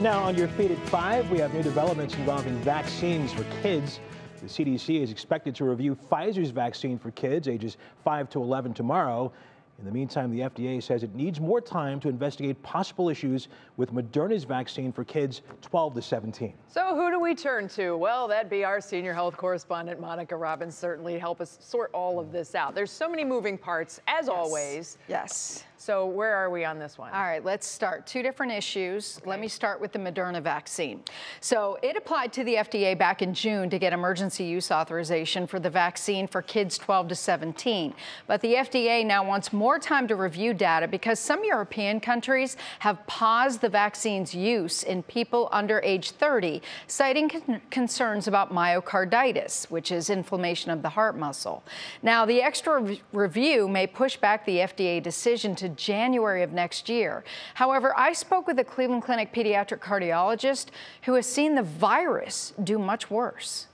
Now, on your feed at 5, we have new developments involving vaccines for kids. The CDC is expected to review Pfizer's vaccine for kids ages 5 to 11 tomorrow. In the meantime, the FDA says it needs more time to investigate possible issues with Moderna's vaccine for kids 12 to 17. So who do we turn to? Well, that'd be our senior health correspondent, Monica Robbins, certainly help us sort all of this out. There's so many moving parts, as always. Yes. So where are we on this one? All right, let's start. Two different issues. Okay. Let me start with the Moderna vaccine. So it applied to the FDA back in June to get emergency use authorization for the vaccine for kids 12 to 17. But the FDA now wants more time to review data because some European countries have paused the vaccine's use in people under age 30, citing concerns about myocarditis, which is inflammation of the heart muscle. Now, the extra review may push back the FDA decision to January of next year. However, I spoke with a Cleveland Clinic pediatric cardiologist who has seen the virus do much worse.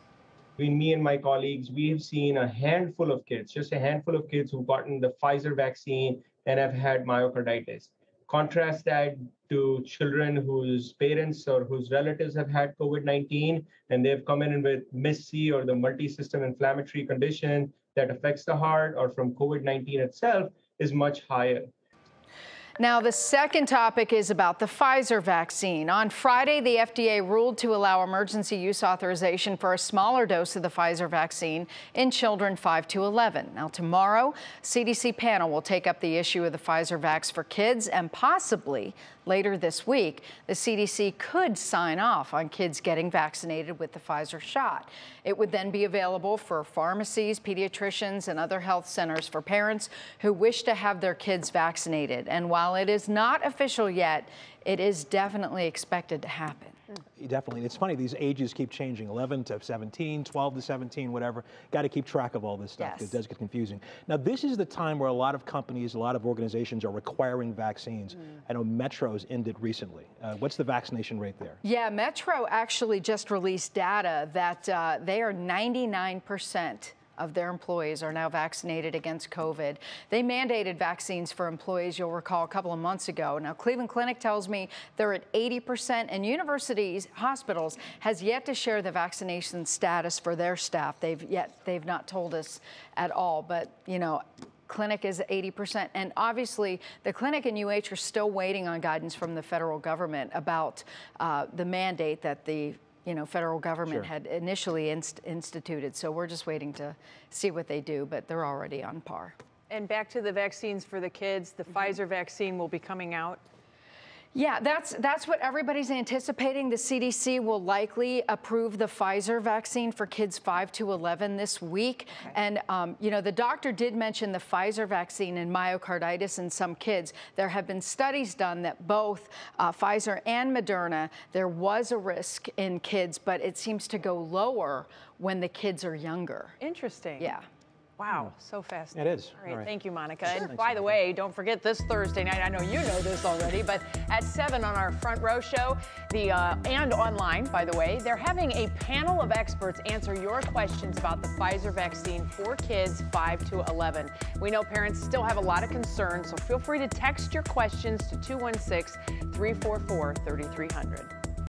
Between me and my colleagues, we have seen a handful of kids, just a handful of kids who've gotten the Pfizer vaccine and have had myocarditis. Contrast that to children whose parents or whose relatives have had COVID-19 and they've come in with MIS-C or the multi-system inflammatory condition that affects the heart or from COVID-19 itself is much higher. Now, the second topic is about the Pfizer vaccine. On Friday, the FDA ruled to allow emergency use authorization for a smaller dose of the Pfizer vaccine in children 5 to 11. Now, tomorrow, CDC panel will take up the issue of the Pfizer vax for kids, and possibly later this week, the CDC could sign off on kids getting vaccinated with the Pfizer shot. It would then be available for pharmacies, pediatricians, and other health centers for parents who wish to have their kids vaccinated. And while it is not official yet, it is definitely expected to happen. Definitely. It's funny, these ages keep changing, 11 to 17, 12 to 17, whatever. Got to keep track of all this stuff. Yes. It does get confusing. Now, this is the time where a lot of companies, a lot of organizations are requiring vaccines. I know Metro's ended recently. What's the vaccination rate there? Yeah, Metro actually just released data that they are 99% of their employees are now vaccinated against COVID. They mandated vaccines for employees, you'll recall, a couple of months ago. Now, Cleveland Clinic tells me they're at 80%, and universities, hospitals, has yet to share the vaccination status for their staff. They've not told us at all, but, you know, Clinic is 80%. And obviously, the clinic and UH are still waiting on guidance from the federal government about the mandate that the federal government had initially instituted. So we're just waiting to see what they do, but they're already on par. And back to the vaccines for the kids, the Pfizer vaccine will be coming out. Yeah, that's what everybody's anticipating. The CDC will likely approve the Pfizer vaccine for kids 5 to 11 this week. Okay. And, the doctor did mention the Pfizer vaccine and myocarditis in some kids. There have been studies done that both Pfizer and Moderna, there was a risk in kids, but it seems to go lower when the kids are younger. Interesting. Yeah. Wow, so fascinating. It is. All right, thank you, Monica. Sure. And by the way, don't forget this Thursday night, I know you know this already, but at 7 on our Front Row show, and online, by the way, they're having a panel of experts answer your questions about the Pfizer vaccine for kids 5 to 11. We know parents still have a lot of concerns, so feel free to text your questions to 216-344-3300.